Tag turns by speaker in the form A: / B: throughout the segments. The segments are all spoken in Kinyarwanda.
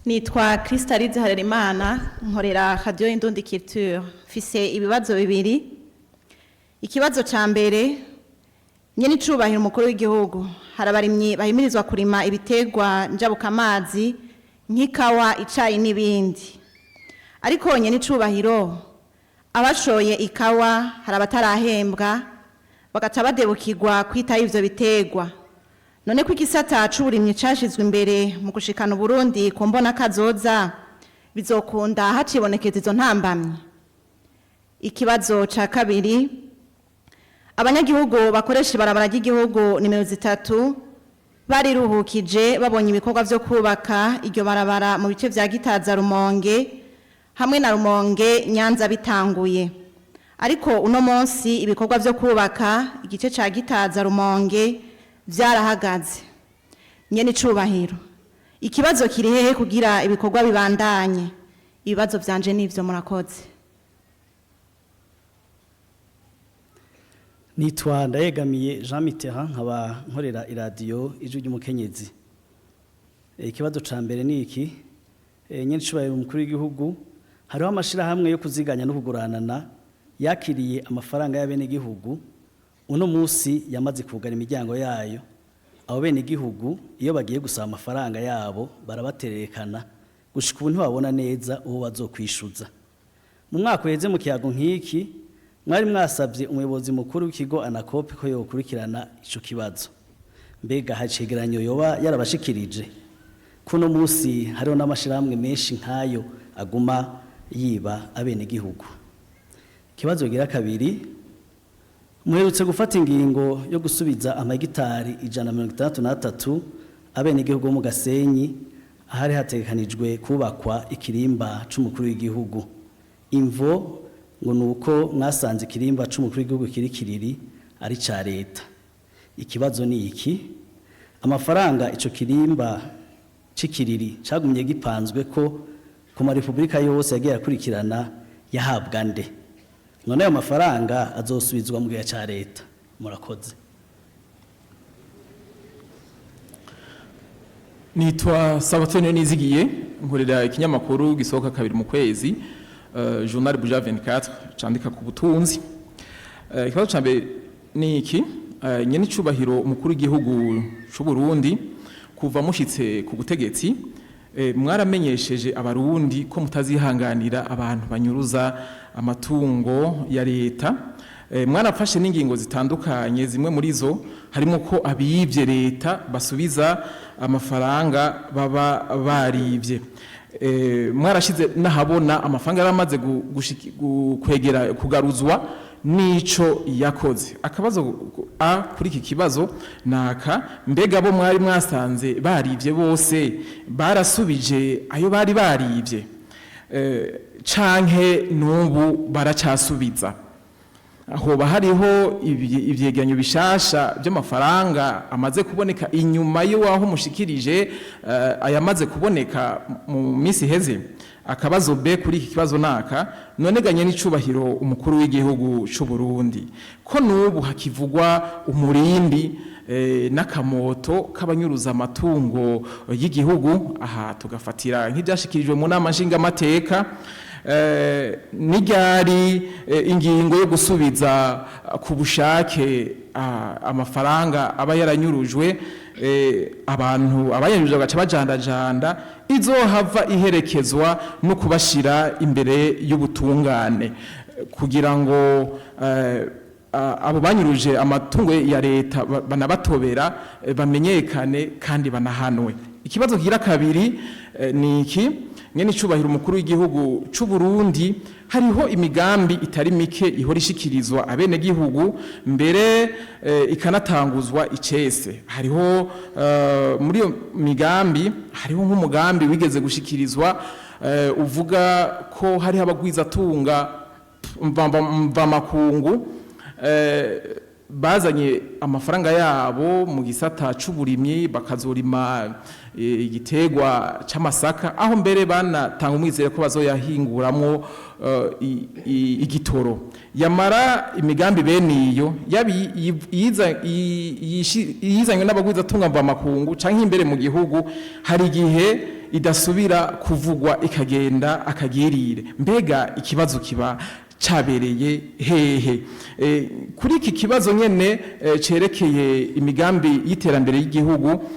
A: Nitwa Kristalize Harerimana nkorera Radio Indundi Culture. Fise ibibazo bibiri. Ikibazo ca mbere nyene icubahiro umukuru w'igihugu harabarimye bahimirizwa kurima ibitegwa njabuka amazi nk'ikawa icayi n'ibindi. Ariko nyene icubahiro abashoye ikawa harabatarahembwa bagaca badebukirwa kwitaho ivyo bitegwa. None ko igisata c'uburimyi cashizwe imbere mu gushikana Burundi ku mbona kazoza bizokunda hacibonekeza izo ntambamye. Ikibazo ca kabiri abanyagihugu bakoresha ibarabara ry'igihugu nimero 3 bariruhukije babonye ibikorwa vyo kubaka iryo barabara mu bice vya Gitaza Rumonge hamwe na Rumonge Nyanza bitanguye. Ariko uno munsi ibikorwa vyo kubaka igice ca Gitaza Rumonge vyarahagaze. Nyene icubahiro ikibazo kiri hehe kugira ibikorwa bibandanye? Ibibazo vyanje nivyo murakoze.
B: Nitwa Ndayegamiye Jean Mitterrand nkaba nkorera iradiyo ijwi ry'umukenyezi. Ikibazo ca mbere ni iki? Nyene icubahiro umukuru w'igihugu hariho amashirahamwe yo kuziganya no kuguranana yakiriye amafaranga y'abene gihugu. Uno musi yamaze kugara imiryango yayo. Abo bene gihugu iyo bagiye gusaba amafaranga yabo barabaterekana gushika ubu ntibabona neza uwo bazokwishuza. Mu mwaka uheze mu kiyago nk'iki mwari mwasabye umuyobozi mukuru w'ikigo Anakope ko yokurikirana ico kibazo. Mbega hacegeranyo yoba yarabashikirije kuno musi hariho n'amashirahamwe menshi nkayo aguma yiba abene gihugu. Kibazo gira kabiri muherutse gufata ingingo yo gusubiza amagitari 163 abene gihugu mu Gasenyi ahari hatekanijwe kubakwa ikirimba c'umukuru w'igihugu. Imvo ngo nuko mwasanze ikirimba c'umukuru w'igihugu kirikiriri ari ca leta. Ikibazo ni iki? Amafaranga ico kirimba c'ikiriri cagumye gipanzwe ko ku marepubulika yose yagiye akurikirana yahabwa nde? None ayo mafaranga azosubizwa mu gihe ca leta. Murakoze.
C: Nitwa Sabatone Nizigiye nkorera ikinyamakuru gisohoka kabiri mu kwezi Journal Buja 24 candika ku butunzi. Ikibazo ca mbere ni iki? Nyene icubahiro umukuru w'igihugu c'u Burundi kuva mushitse ku butegetsi mwaramenyesheje abarundi ko mutazihanganira abantu banyuruza amatungo ya leta. Mwarafashe n'ingingo zitandukanye, zimwe muri zo harimo ko abiyivye leta basubiza amafaranga baba barivye. Mwarashize nahabona amafaranga yaramaze kwegera kugaruzwa nico yakoze. Akabazo kuri iki kibazo naka mbega bo mwari mwasanze barivye bose barasubije ayo bari barivye canke nubu baracasubiza? Hoba hariho ivyegeranyo bishasha by'amafaranga amaze kuboneka inyuma y'aho mushikirije ayamaze kuboneka mu misi heze? Akabazo B kuri iki kibazo naka none ganye n'icubahiro umukuru w'igihugu c'u Burundi ko nubu hakivugwa umurindi n'akamoto k'abanyuruza amatungo y'igihugu. Aha tugafatira nk'ibyashikirijwe mu nama nshingamateka n'iryari ingingo yo gusubiza ku bushake amafaranga aba yaranyurujwe abantu abayanyuruje bagaca bajandajanda izohava iherekezwa no kubashira imbere y'ubutungane kugira ngo abo banyuruje amatungo ya leta banabatobera bamenyekane kandi banahanwe. Ikibazo kigira kabiri ni iki? Nyene icubahiro umukuru w'igihugu c'u Burundi hariho imigambi itari mike ihora ishikirizwa abene gihugu mbere ikanatanguzwa icese. Hariho muri iyo migambi hariho nk'umugambi wigeze gushikirizwa uvuga ko hariho abagwiza tunga mva makungu bazanye amafaranga yabo mu gisata c'uburimyi bakazorima igitegwa c'amasaka aho mbere banatanga umwizere ko bazoyahinguramwo igitoro. Yamara imigambi bene iyo yizanywe n'abagwiza tunga mva makungu canke imbere mu gihugu hari igihe idasubira kuvugwa ikagenda akagirire. Mbega ikibazo kiba cabereye hehe? Kuri iki kibazo nyene cerekeye imigambi y'iterambere y'igihugu,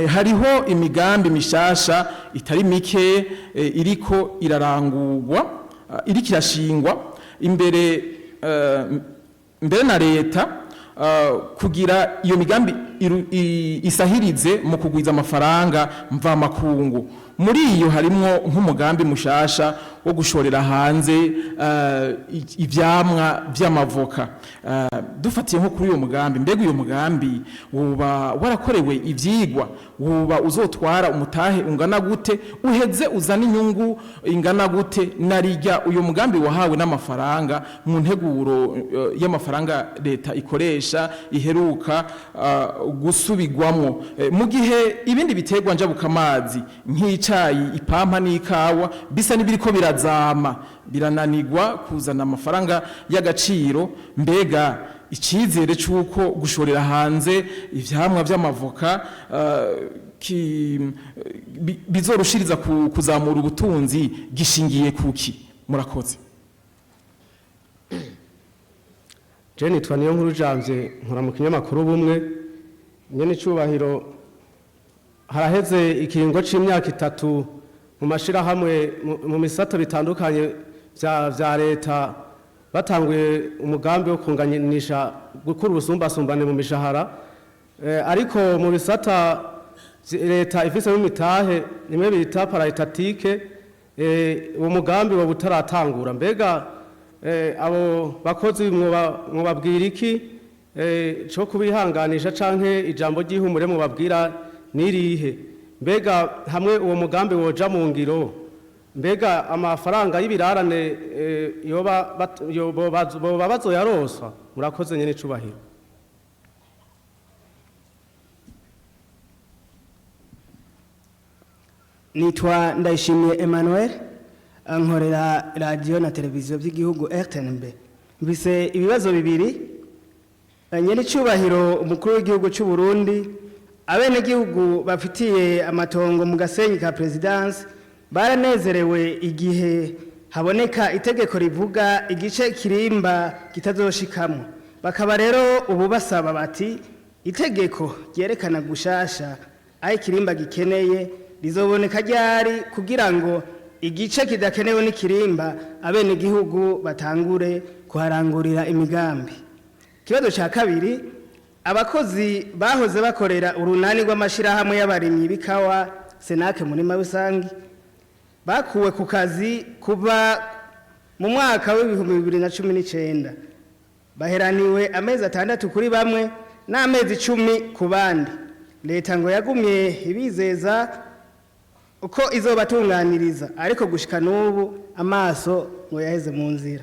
C: hariho imigambi mishasha itari mike iriko irarangurwa, iriko irashingwa imbere na leta kugira iyo migambi isahirize mu kugwiza amafaranga mvamakungu. Muri iyo harimwo nk'umugambi mushasha wo gushorera hanze ivyamwa vy'amavoka. Dufatiye nko kuri uyo mugambi, mbega uyo mugambi woba warakorewe ivyigwa, woba uzotwara umutahe ungana gute, uheze uzana inyungu ingana gute, narirya uyo mugambi wahawe n'amafaranga mu nteguro y'amafaranga leta ikoresha iheruka gusubigwamwo, mu gihe ibindi biterwa njabukamazi nk'icayi, ipampa n'ikawa bisa n'ibiriko birazama, birananirwa kuzana amafaranga y'agaciro. Mbega icizere c'uko gushorera hanze ivyamwa vy'amavoka bizorushiriza kuzamura ubutunzi gishingiye kuki? Murakoze.
D: Je nitwa Niyonkuru Janvier, nkora mu kinyamakuru Bumwe. Nyene icubahiro, haraheze ikiringo c'imyaka 3 mu mashirahamwe mu misato bitandukanye vya leta batanguye umugambi wo kunganisha gukura ubusumbasumbane mu mishahara, ariko mu bisata leta ifise n'imitahe nimwe bita paritatique, uwo mugambi wo butaratangura. Mbega abo bakozi mwobabwira iki cyo kubihanganisha canke ijambo ry'ihumure mwobabwira nirihe? Mbega hamwe uwo mugambi woja mu ngiro, mbega amafaranga y'ibirarane boba bazoyaroswa? Murakoze nyene icubahiro.
E: Nitwa Ndayishimiye Emmanuel, nkorera radio na televiziyo by'igihugu RTNB. Mbise ibibazo bibiri. Nyene icubahiro umukuru w'igihugu cy'u Burundi, abene gihugu bafitiye amatongo mu Gasenyi ka Presidence baranezerewe igihe haboneka itegeko rivuga igice kirimba kitazoshikamwe. Bakaba rero ubu basaba bati itegeko ryerekana gushasha aho kirimba gikeneye rizoboneka ryari kugira ngo igice kidakenewe n'ikirimba abene gihugu batangure kuharangurira imigambi. Kibazo cha kabiri, abakozi bahoze bakorera urunani rw'amashirahamwe y'abarimyi bikawa Senake Murima Rusangi bakuwe ku kazi kuva mu mwaka w'2019, baheraniwe amezi 6 kuri bamwe n'amezi 10 ku bandi. Leta ngo yagumye ibizeza uko izobatunganiriza, ariko gushika n'ubu amaso ngo yaheze mu nzira.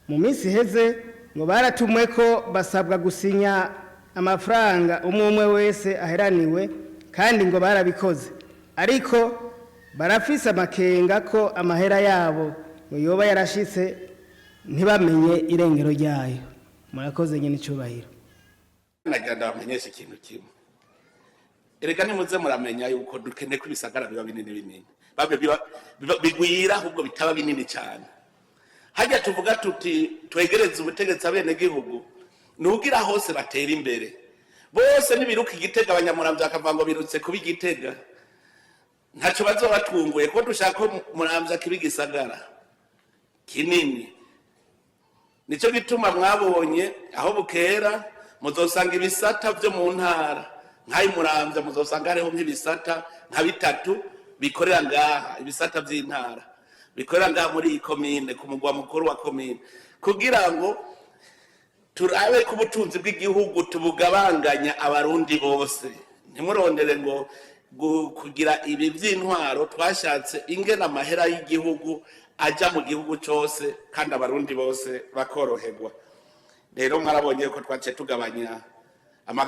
E: Mu minsi heze ngo baratumwe ko basabwa gusinya amafaranga umwe wese aheraniwe, kandi ngo barabikoze, ariko barafise amakenga ko amahera yabo ngo yoba yarashitse ntibamenye irengero ryayo. Murakoze nyene icubahiro.
F: Nagenda bamenyesha ikintu kimwe, erega nimuze muramenya yuko dukeneye ko ibisagara biba binini bigwira, ahubwo bitaba binini cyane. Hajya tuvuga tuti twegereze ubutegetsi abene gihugu nugira hose batera imbere, bose nibiruka Igitega abanyamuramvya akavango birutse kuba Igitega, ntaco bazobatunguye ko dushaka muramvya kibi gisagara kinini. Nico gituma mwabonye aho bukera muzosanga ibisata byo mu ntara nkayi muramvya, muzosanga hariho nk'ibisata nka 3 bikorera ngaha, ibisata by'intara bikorera ngaha muri iyi komine ku mugwa mukuru wa komine, kugira ngo turabe ku butunzi bw'igihugu tubugabanganya abarundi bose. Ntimurondere ngo kugira ibi by'intwaro, twashatse ingena amahera y'igihugu aja mu gihugu cyose kandi abarundi bose bakoroherwa. Rero mwarabonye ko twace tugabanya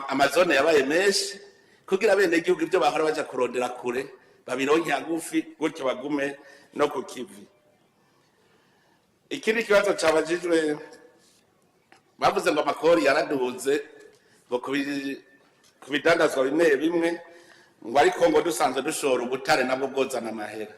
F: amazone yabaye menshi kugira bene igihugu ibyo bahora baja kurondera kure babironke hagufi, gutyo bagume no ku kivi. Ikindi kibazo cabajijwe, bavuze ngo amakori yaraduze ngo kubidandazwa bimwe bimwe ngo ariko ngo dusanzwe dushora ubutare nabwo bwozana amahera.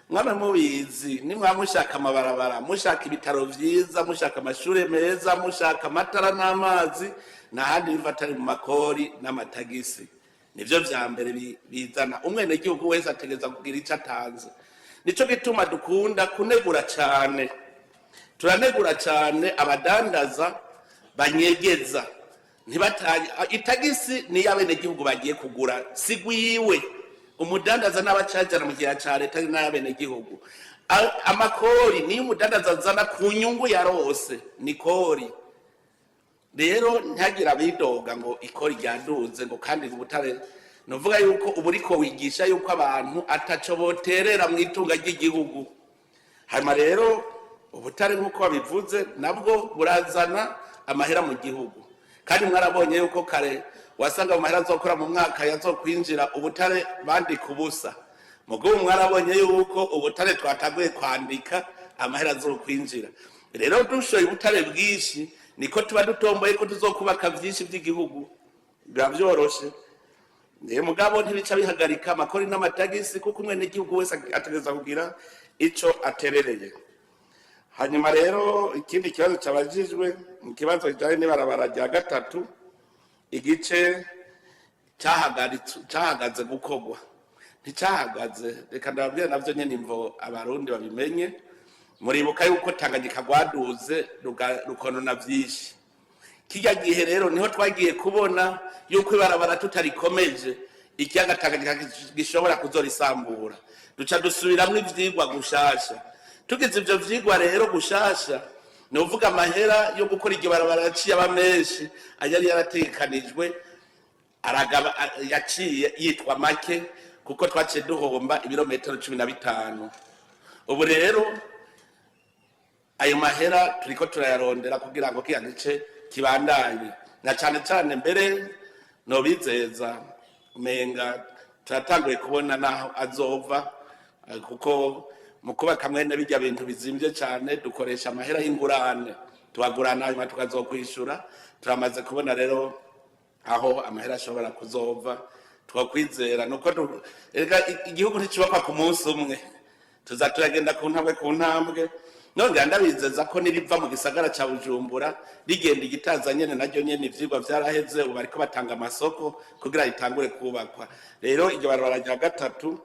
F: Mwabe mubizi nimwa mushaka amabarabara, mushaka ibitaro vyiza, mushaka amashure meza, mushaka amatara n'amazi, n'ahandi biva atari mu makori n'amatagisi. Nivyo vya mbere bizana umwene gihugu wese ategeza kugira ico atanze. Nico gituma dukunda kunegura cane, turanegura cane abadandaza banyegeza ntibataye itagisi ni y'abene gihugu bagiye kugura sigwiwe. Umudandaza n'abacajana mu gihe ca leta n'abene gihugu. Amakori ni umudandaza zana ku nyungu yarose ni kori. Rero ntagira bidoga ngo ikori ryaduze ngo kandi ubutare novuga yuko uburiko wigisha yuko abantu ataco boterera mu itunga ry'igihugu. Hanyuma rero ubutare nk'uko babivuze nabwo burazana amahera mu gihugu. Kandi mwarabonye yuko kare wasanga mu mahera azokora mu mwaka yazokwinjira ubutare bandika ubusa. Mugo mwarabonye yuko ubutare twataguye kwandika amahera azokwinjira. Rero dushoye ubutare bwishi niko tuba dutomboye ko tuzokubaka vyinshi by'igihugu. Bravyoroshe. Mugabo ntibica bihagarika amakori n'amatagisi kuko umwene gihugu wese ategeza kugira ico aterereye. Hanyuma rero ikindi kibazo cabajijwe mu kibazo kijanye n'ibarabara rya gatatu igice cahagaze gukogwa. Nticahagaze, reka ndababwira navyo nyene imvo abarundi babimenye. Muribuka yuko Tanganyika gwaduze rukonona vyinshi. Kijya gihe rero niho twagiye kubona yuko ibarabara tutarikomeje ikiyaga Tanganyika gishobora kuzorisambura. Duca dusubiramwo ivyigwa gushasha. Tugize ivyo vyigwa rero gushasha no uvuga amahera yo gukora iryo barabara yaciye aba menshi ayari yaratekanijwe aragaba yaciye yitwa make kuko twaciye duhomba ibirometero 15. Ubu rero ayo mahera turiko turayarondera kugira ngo kiya gice kibandanye na cyane cyane mbere no bizeza menga turatanguye kubona naho azova kuko mukuba kamwe n'ibijya bintu bizimvye cyane dukoresha amahera y'ingurane tubagurana hanyuma tukazokwishura. Turamaze kubona rero aho amahera ashobora kuzova twakwizera nuko igihugu nticibakwa ku munsi umwe tuzaturagenda ku ntambwe none ndabizeza ko niriva mu gisagara ca Bujumbura rigenda igitaza nyene naryo nyene ivyigwa vyaraheze ubu bariko batanga amasoko kugira ritangure kubakwa. Rero iryo barabara rya gatatu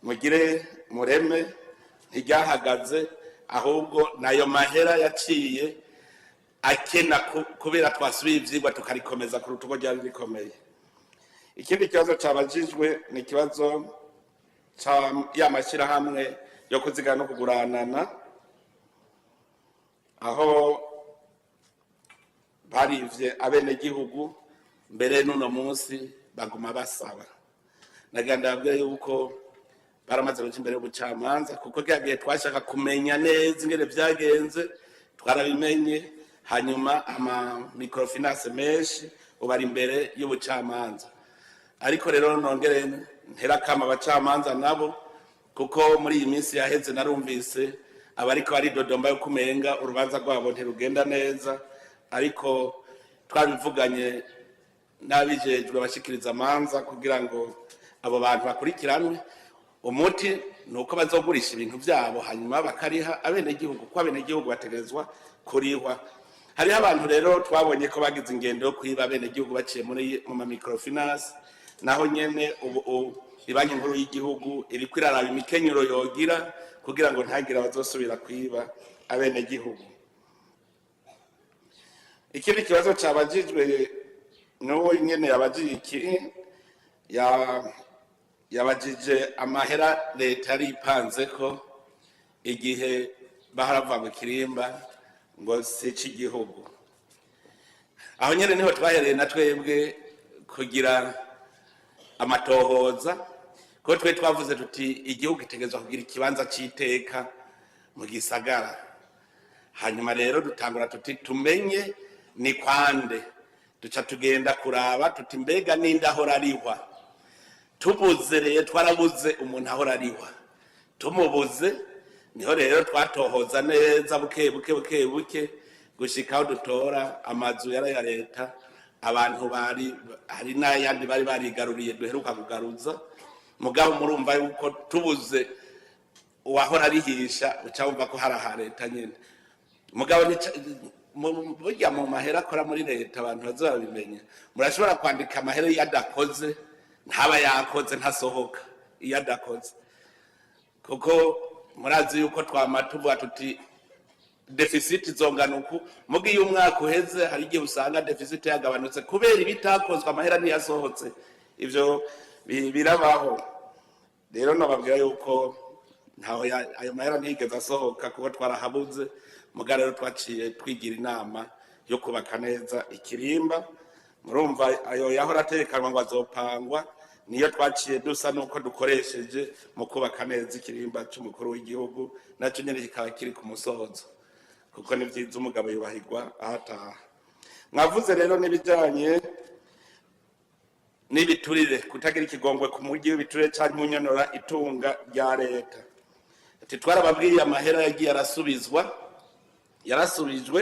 F: mugire mureme ntiryahagaze ahubwo nayo mahera yaciye akena kubera twasubiye ivyigwa tukarikomeza ku rutugo ryari rikomeye. Ikindi kibazo cabajijwe ni kibazo ca y'amashirahamwe yo kuzigana no kuguranana aho barivye abene gihugu mbere n'uno munsi baguma basaba. Naganda babwire yuko baramaze guca imbere y'ubucamanza kuko cyagiye twashaka kumenya neza ingene vyagenze twarabimenye. Hanyuma ama microfinance menshi ubari imbere y'ubucamanza. Ariko rero nongere nterakama abacamanza nabo kuko muri iyi minsi yaheze narumvise abariko bari dodomba yo kumenga urubanza rwabo ntirugenda neza. Ariko twabivuganye n'abijejwe bashikiriza amanza kugira ngo abo bantu bakurikiranwe. Umuti nuko bazogurisha ibintu byabo hanyuma bakariha abene gihugu kwa bene gihugu bategezwa kurihwa. Hari abantu rero twabonye ko bagize ingendo yo kwiba abene gihugu baciye mu microfinance naho nyene ubu ibanki nkuru y'igihugu iri kwiraraba imikenyero yogira kugira ngo ntagira bazosubira kwiba abene gihugu. Ikindi kibazo cabajijwe no nyene yabajije iki yabajije amahera leta yari ipanze ko igihe baharava mu kirimba ngo sici igihugu. Aho nyene niho twahereye na twebwe kugira amatohoza ko twe twavuze tuti igihugu itegezwa kugira ikibanza c'iteka mu gisagara. Hanyuma rero dutangura tuti tumenye ni kwande, duca tugenda kuraba tuti mbega ninde ahora arihwa. Tubuze rero twarabuze umuntu ahora arihwa, tumubuze niho rero twatohoza neza buke gushikaho dutora amazu yara ya leta abantu hari n'ayandi bari barigaruriye duheruka kugaruza mugabo murumva yuko tubuze uwahora arihisha uca wumva ko hari aha leta nyine mugabo burya mu mahera akora muri leta abantu bazabimenya murashobora kwandika amahera iyo adakoze ntaba yakoze ntasohoka iyo adakoze kuko murazi yuko twama tuvuga tuti deficit izongana uku mugi iyo umwaka uheze hari igihe usanga deficit yagabanutse kubera ibitakozwe amahera ntiyasohotse ivyo birabaho rero nababwira yuko ntaho ayo mahera ntiyigeze asohoka kuko twarahabuze muga rero twaciye twigira inama yo kubaka neza ikirimba murumva ayo yahora atekanwa ngo azopangwa niyo twaciye dusa nuko dukoresheje mu kubaka neza ikirimba cy'umukuru w'igihugu nacyo nyene kikaba kiri ku musozo kuko ni vyiza umugabo yubahirwa ahataha mwavuze rero n'ibijanye n'ibiturire kutagira ikigongwe ku mujyi w'ibiturire cyangwa munyonora itunga rya leta ati twarababwiye amahera yagiye yarasubijwe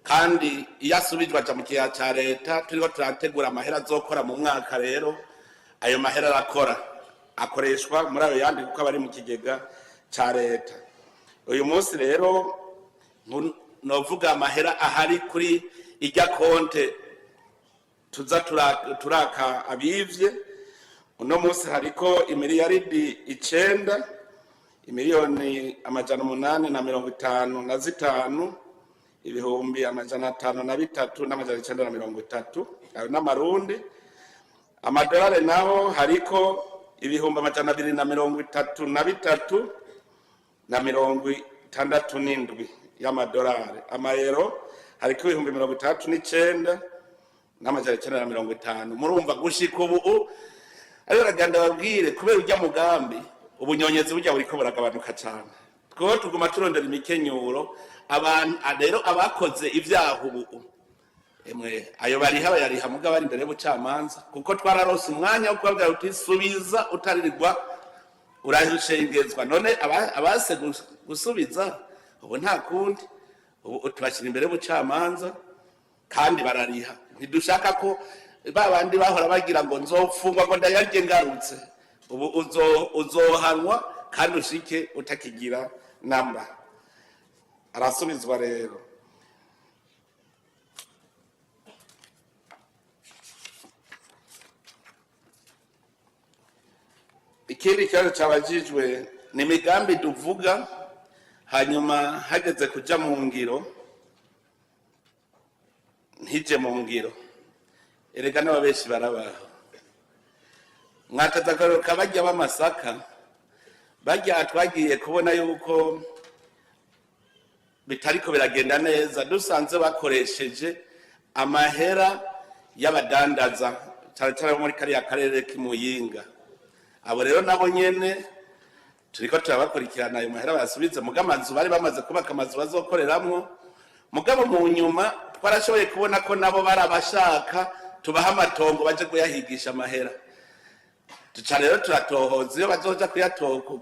F: kandi iyo asubijwe aja mu kiya cya leta turiko turategura amahera azokora mu mwaka rero ayo mahera arakora akoreshwa muri ayo yandi kuko abari mu kigega cya leta uyu munsi rero novuga amahera ahari kuri ijya konte tuza turaka abivye uno munsi hariko imiliyaridi 9 imiliyoni 855 ibihumbi 503 n'amajana 930 ayo n'amarundi amadolari naho hariko ibihumbi 233 na 67 y'amadolari amayero hariko ibihumbi 39 n'amajana 950 murumva gushika ubu ariyo raganda babwire kubera ujya mugambi ubunyonyezi burya buriko buragabanuka cyane twho tuguma turondera imikenyuro abantu rero abakoze ivyaha ubu emwe ayo bariha bayariha mugabo ari imbere y'ubucamanza kuko twararose umwanya wo kubabwira uti subiza utaririrwa urahishengezwa none abase gusubiza ubu nta kundi ubu tubashyira imbere y'ubucamanza kandi barariha ntidushaka ko babandi bahora bagira ngo nzofungwa ngo ndayarye ngarutse ubu uzohanwa kandi ushike utakigira namba arasubizwa rero ikindi kibazo cyabajijwe ni imigambi tuvuga hanyuma hageze kuja mu ngiro ntije mu ngiro erega n'ababeshi barabaho mwataza akaruka bajya b'amasaka bajya twagiye kubona yuko bitariko biragenda neza dusanze bakoresheje amahera y'abadandaza cyane cyane muri kariya karere k'Imuyinga abo rero nabo nyene turiko turabakurikirana ayo mahera basubize mugabo amazu bari bamaze kubaka amazu bazokoreramwo mugabo mu nyuma twarashoboye kubona ko nabo barabashaka tubaha amatongo baje kuyahigisha amahera tuca rero turatohoza iyo bazoja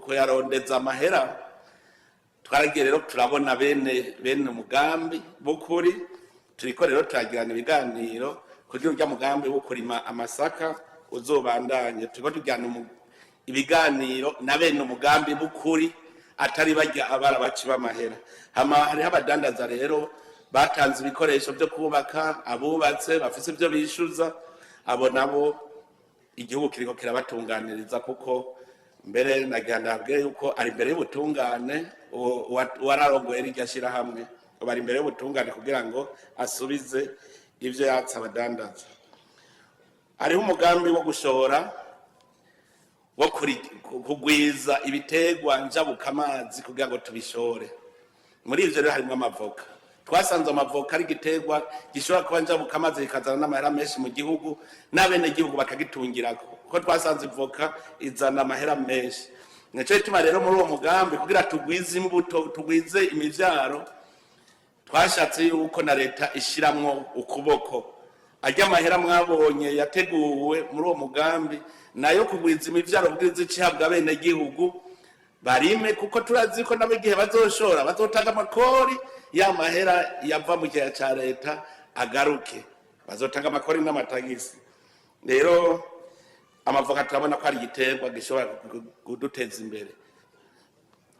F: kuyarondeza amahera twaragiye rero turabona bene umugambi b'ukuri turiko rero turagirana ibiganiro kugira urya mugambi wo kurima amasaka uzobandanye turiko tugirana ibiganiro na bene umugambi b'ukuri atari bajya abara baci b'amahera hariho abadandaza rero batanze ibikoresho byo kubaka abubatse bafise ibyo bishyuza abo nabo igihugu kiriko kirabatunganiriza kuko mbere nagira ndabwire yuko ari imbere y'ubutungane wararongoye iryo shyirahamwe bari imbere y'ubutungane kugira ngo asubize ibyo yatse abadandaza hariho umugambi wo gushora wo kugwiza ibitegwa njabukamazi kugira ngo tubishore muri ivyo rero harimo amavoka twasanze amavoka ari gitegwa gishobora kuba njabukamazi kikazana n'amahera menshi mu gihugu n'abene gihugu bakagitungirako kuko twasanze ivoka izana amahera menshi nico gituma rero muri uwo mugambi kugira tugwize imbuto tugwize imivyaro twashatse yuko na leta ishiramwo ukuboko ajya amahera mwabonye yateguwe muri uwo mugambi nayo kugwiza imivyaro bwiza icihabwa bene gihugu barime kuko turazi ko nabo igihe bazoshora bazotanga amakori ya mahera yava mu gihe cya leta agaruke bazotanga amakori n'amatagisi. Rero amavoka turabona ko ari igiterwa gishobora kuduteza imbere.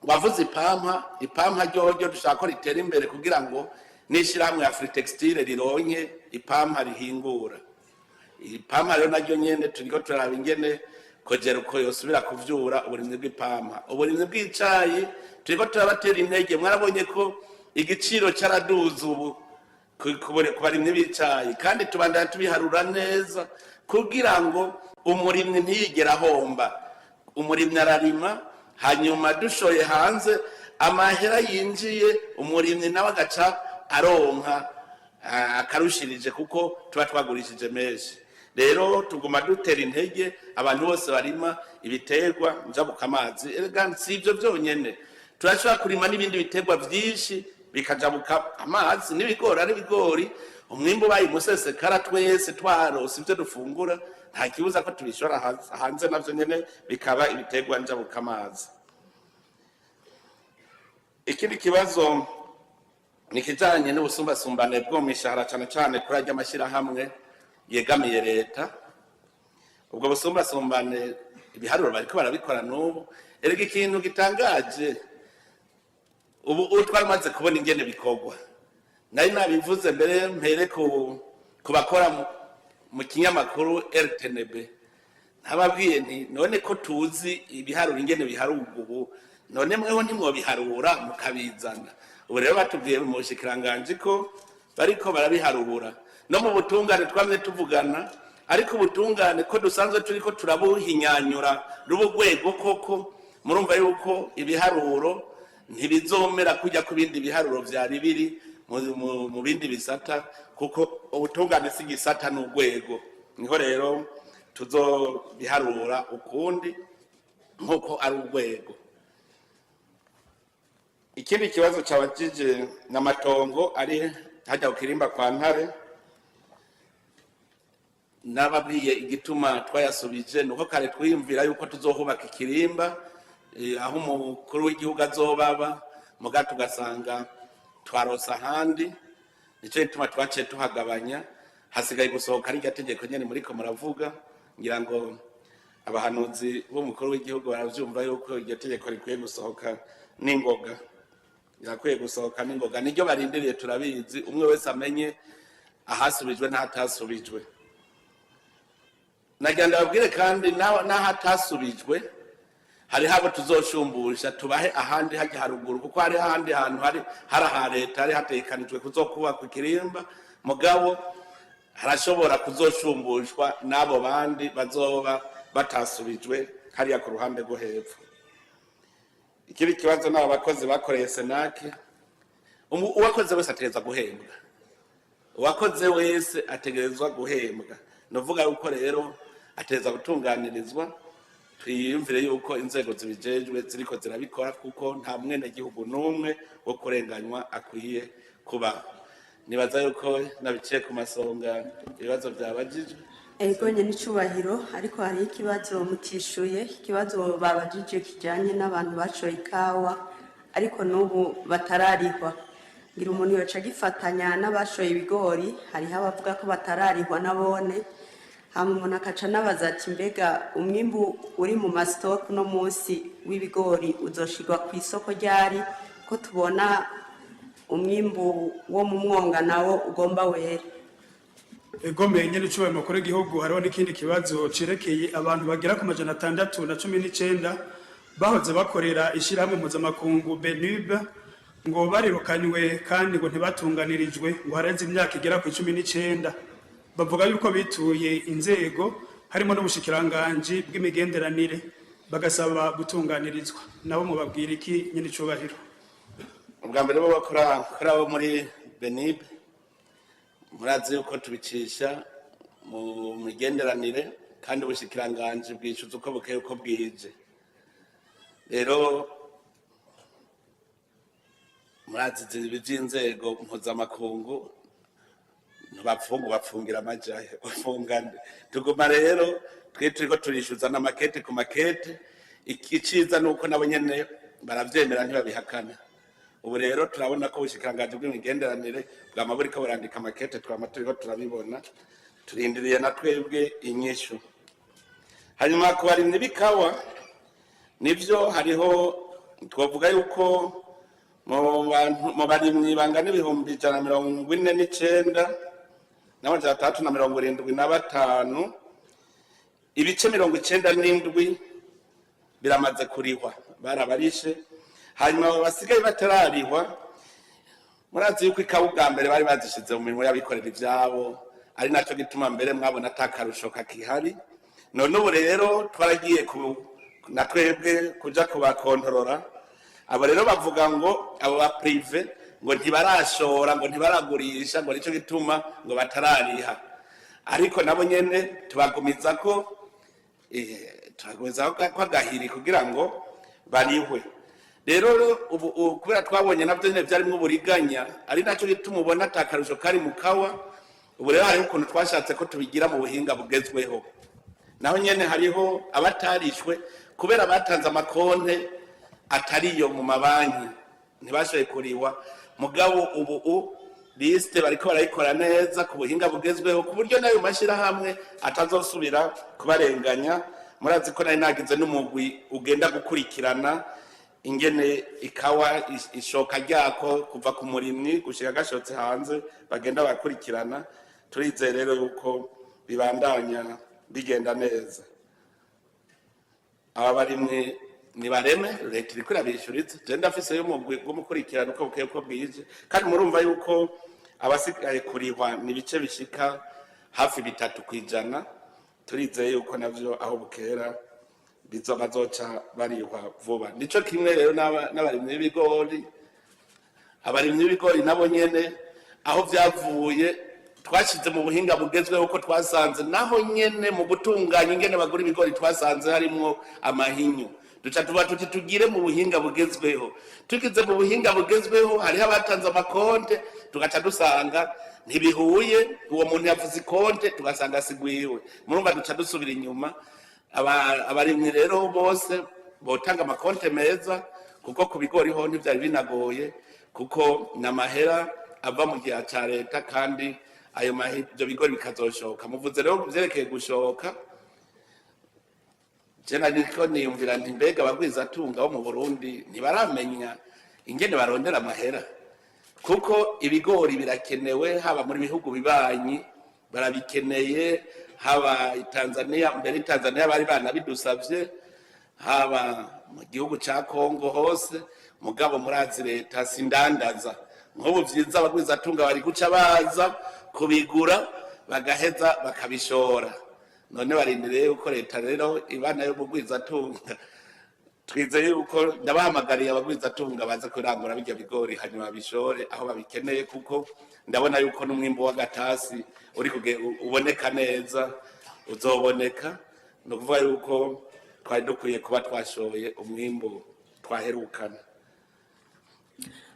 F: Wavuze ipampa ryo dushaka ko ritera imbere kugira ngo n'ishyirahamwe ya Afritextile rironke ipampa rihingura. Ipampa rero naryo nyene turiko turaraba ingene kogera uko yosubira kuvyura uburimwe bw'ipampa. Uburimwe bw'icayi turiko turabatera intege, mwarabonye ko igiciro cyaraduze ubu ku barimwe b'icayi, kandi tubandana tubiharura neza kugira ngo umurimyi ntiyigera ahomba. Umurimyi ararima, hanyuma dushoye hanze amahera yinjiye, umurimyi nawe agaca aronka akarushirije kuko tuba twagurishije menshi. Rero tuguma dutera intege abantu bose barima ibiterwa njabuka amazi. Erega si ibyo byonyene, turashobora kurima n'ibindi biterwa byinshi bikajabuka amazi. N'ibigori ari ibigori, umwimbu bayi musesekara twese twarose ibyo dufungura, nta kibuza ko tubishora hanze navyo nyene bikaba ibiterwa njabuka amazi. Ikindi kibazo ni kijanye n'ubusumbasumbane bwo mishahara cyane cyane kuri ajya amashyirahamwe yegamiye leta. Ubwo busumbasumbane ibiharuro bariko barabikora n'ubu. Erega ikintu gitangaje ubu twamaze kubona ingene bikorwa. Nari nabivuze mbere mpere ku bakora mu kinyamakuru RTNB, ntababwiye nti none ko tuzi ibiharuro ingene biharurwa ubu, none mweho ntimwobiharura mukabizana. Ubu rero batubwiye mu bushikiranganje ko bariko barabiharura. No mu butungane twamye tuvugana, ariko ubutungane ko dusanzwe turiko turabuhinyanyura rwego koko, murumva yuko ibiharuro ntibizomera kujya ku bindi biharuro vyari biri mu bindi bisata, kuko ubutungane si gisata n'urwego. Niho rero tuzobiharura ukundi nkuko ari urwego. Ikindi kibazo cyabajije n'amatongo ari hajya ukirimba kwa Ntare, nababwiye igituma twayasubije nuko kare twiyumvira yuko tuzohubaka ikirimba aho umukuru w'igihugu azobaba, muga tugasanga twarosa ahandi. Nico gituma twaciye tuhagabanya, hasigaye gusohoka ari tegeko nyene muriko muravuga. Ngira ngo abahanuzi b'umukuru w'igihugu baravyumva yuko iryo tegeko rikwiye gusohoka n'ingoga, yakwiye gusohoka n'ingoga. Niryo barindiriye, turabizi, umwe wese amenye ahasubijwe n'ahatasubijwe. Nagira ndababwire kandi n'ahatasubijwe hari habo tuzoshumbusha, tubahe ahandi hajya haruguru, kuko hari ahandi hantu hari aha leta hari hatekanijwe kuzokubaka ikirimba, mugabo harashobora kuzoshumbushwa n'abo bandi bazoba batasubijwe hariya ku ruhande rwo hepfo. Ikindi kibazo n'abo bakozi bakoreye Senake, uwakoze wese ategerezwa guhembwa. Uwakoze wese ategerezwa guhembwa. Novuga yuko rero ategerezwa gutunganirizwa. Twiyumvire yuko inzego zibijejwe ziriko zirabikora, kuko nta mwene gihugu n'umwe wo kurenganywa akwiye kuba. Nibaza yuko nabiciye ku masonga ibibazo byabajijwe.
G: Ego nyene icubahiro, ariko hari ikibazo mutishuye, ikibazo babajije kijanye n'abantu bacoye ikawa ariko n'ubu batararihwa. Ngira umuntu yoca gifatanya n'abashoye ibigori, hariho abavuga ko batararihwa nabone. Hama umuntu akaca nabaza ati mbega umwimbu uri mu mastock no munsi w'ibigori uzoshirwa ku isoko ryari, ko tubona umwimbu wo mu mwonga nawo ugomba wera.
H: Ego menye n'icubahiro mukuru w'igihugu, hariho n'ikindi kibazo cirekeye abantu bagera ku 619 bahoze bakorera ishyirahamwe mpuzamakungu BNUB, ngo barirukanywe kandi ngo ntibatunganirijwe, ngo harenze imyaka igera ku 19. Bavuga yuko bituye inzego harimo n'ubushikiranganje bw'imigenderanire, bagasaba gutunganirizwa. Nabo mubabwira iki nyine icubahiro?
F: Ubwa mbere bo bakora abo muri BNUB, murazi yuko tubicisha mu migenderanire, kandi ubushikiranganje bwishuza uko bukeye uko bwije. Rero murazi z'inzego mpuzamakungu bapfungira amajahe bafungane. Tuguma rero twe turiko turishuza na makete ku makete. Iciza nuko nabo nyene baravyemera ntibabihakana. ubu rero turabona ko ubushikiranganji bw'imigenderanire bwama buriko burandika amakete twama turiko turabibona turindiriye na twebwe inyishu. Hanyuma ku barimyi b'ikawa nivyo hariho twavuga yuko mu barimyi bangana 149 n'amajana ibice 97 biramaze kurihwa barabarishe. Hanyuma basigaye batararihwa murazi yuko ikawa ubwa mbere bari bazishize mu mirimo y'abikorera ivyabo ari naco gituma mbere mwabona atakarusho kakihari. None ubu rero twaragiye na twebwe kuja kubakontorora abo rero bavuga ngo abo ba prive ngo ntibarashora ngo ntibaragurisha ngo nico gituma ngo batarariha, ariko nabo nyene tubagumiza ko ko agahiri kugira ngo barihwe. Rero ubu kubera twabonye navyo nyene vyarimwo uburiganya ari naco gituma ubona atakarusho kari mu kawa. Ubu rero hariho ukuntu twashatse ko tubigira mu buhinga bugezweho, naho nyene hariho abatarishwe kubera batanze amakonte atariyo mu mabanki ntibashoboye kuriwa, mugabo ubu liste bariko barayikora neza ku buhinga bugezweho ku buryo nayo mashirahamwe atazosubira kubarenganya. Murazi ko nari nagize n'umugwi ugenda gukurikirana ingene ikawa ishoka ryako kuva ku murimyi gushika gashotse hanze bagenda bakurikirana. Turizeye rero yuko bibandanya bigenda neza. Aba barimwe nibareme leta iriko irabishuriza je ndafise yo mugwi gumukurikirana uko bukeye ko bwije, kandi murumva yuko abasigaye kurihwa ni bice bishika hafi 3%. Turizeye yuko navyo aho bukera bazoca barihwa vuba. Nico kimwe rero n'abarimyi b'ibigori. Abarimyi b'ibigori nabo nyene aho vyavuye twashize mu buhinga bugezweho ko twasanze naho nyene mu gutunganya ingene bagura ibigori twasanze harimwo amahinyu. Duca tuba tuti tugire mu buhinga bugezweho. Tukize mu buhinga bugezweho hariho abatanze amakonte tugaca dusanga ntibihuye, uwo muntu yavuze ikonte tugasanga sigwiwe. Murumva duca dusubira inyuma. Abarimyi rero bose botanga amakonte meza kuko ku bigori ho ntivyari binagoye kuko namahera ava mu gihe ca leta kandi ayo mahera bigori bikazoshoka. Muvuze rero kuvyerekeye gushoka, jena niko niyumvira nti mbega abagwiza tunga bo mu Burundi ntibaramenya ingene barondera amahera, kuko ibigori birakenewe haba muri bihugu bibanyi barabikeneye, haba Tanzania mbere Tanzania bari banabidusavye, haba mu gihugu ca Kongo hose. Mugabo murazi leta sindandaza nk'ubu vyiza abagwiza tunga bari guca baza kubigura bagaheza bakabishora. None barindiriye yuko leta rero ibana yo mugwiza tunga twizeye yuko ndabahamagariye abagwiza tunga baza kurangura bijya bigori hanyuma bishore aho babikeneye, kuko ndabona yuko n'umwimbo w'agatasi uri uboneka neza uzoboneka. No kuvuga yuko twari dukwiye kuba twashoye umwimbo twaherukana.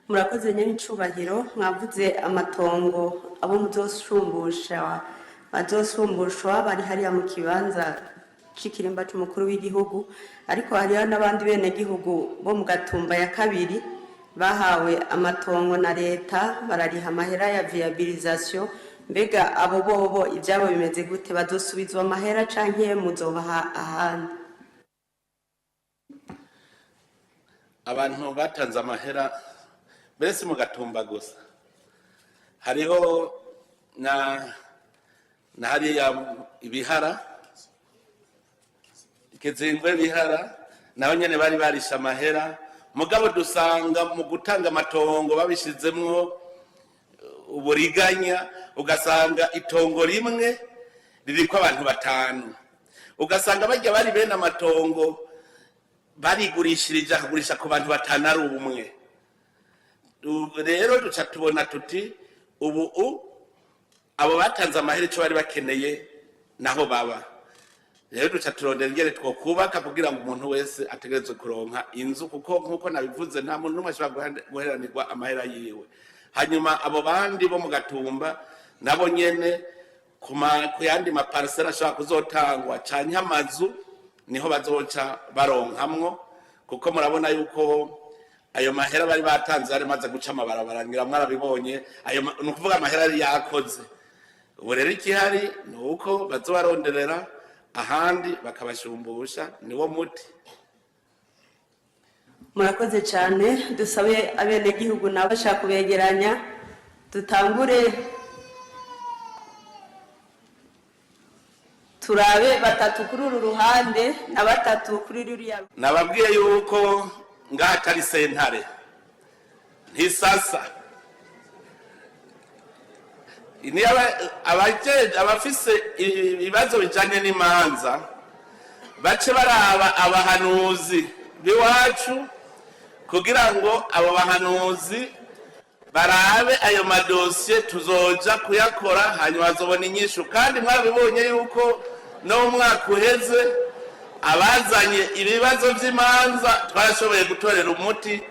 G: Murakoze nyene icubahiro. Mwavuze amatongo abo bazosumbushwa bari hariya mu kibanza c'ikirimba c'umukuru w'igihugu, ariko hariho n'abandi bene gihugu bo mu Gatumba ya kabiri bahawe amatongo na leta barariha amahera ya viabilisation. Mbega abo bobo ivyabo bimeze gute? Bazosubizwa amahera canke muzobaha ahandi?
F: Abantu batanze amahera mbere si mu Gatumba gusa, hariho na hariya ibihara Kizingwe bihara naho nyene bari barisha amahera, mugabo dusanga mu gutanga amatongo babishizemwo uburiganya, ugasanga itongo rimwe ririko abantu 5, ugasanga bajya bari bene amatongo barigurishirije akagurisha ku bantu 5 ari umwe. Rero duca tubona tuti ubu abo batanze amahera ico bari bakeneye naho baba. Rero duca turondera ingene twokubaka kugira ngo umuntu wese ategerezwe kuronka inzu, kuko nkuko nabivuze nta muntu n'umwe ashobora guheranirwa amahera yiwe. Hanyuma abo bandi bo mu Gatumba nabo nyene ku yandi maparsela ashobora kuzotangwa canke amazu niho bazoca baronkamwo, kuko murabona yuko ayo mahera bari batanze yari maze guca amabarabara ngira mwarabibonye ni ukuvuga amahera yari yakoze. Ubu rero ikihari ni uko bazobaronderera ahandi bakabashumbusha, niwo muti.
G: Murakoze cyane, dusabe abenegihugu nabo bashaka kubegeranya, dutangure turabe batatu kuri uru ruhande na batatu kuri ruriya.
F: Nababwiye yuko ngaha atari sentare ntisasa, ni abafise ibibazo bijanye n'imanza bace baraba abahanuzi biwacu kugira ngo abo bahanuzi barabe ayo madosiye tuzoja kuyakora hanyuma bazobona inyishu. Kandi mwarabibonye yuko no mu mwaka uheze abazanye ibibazo vy'imanza twarashoboye gutorera umuti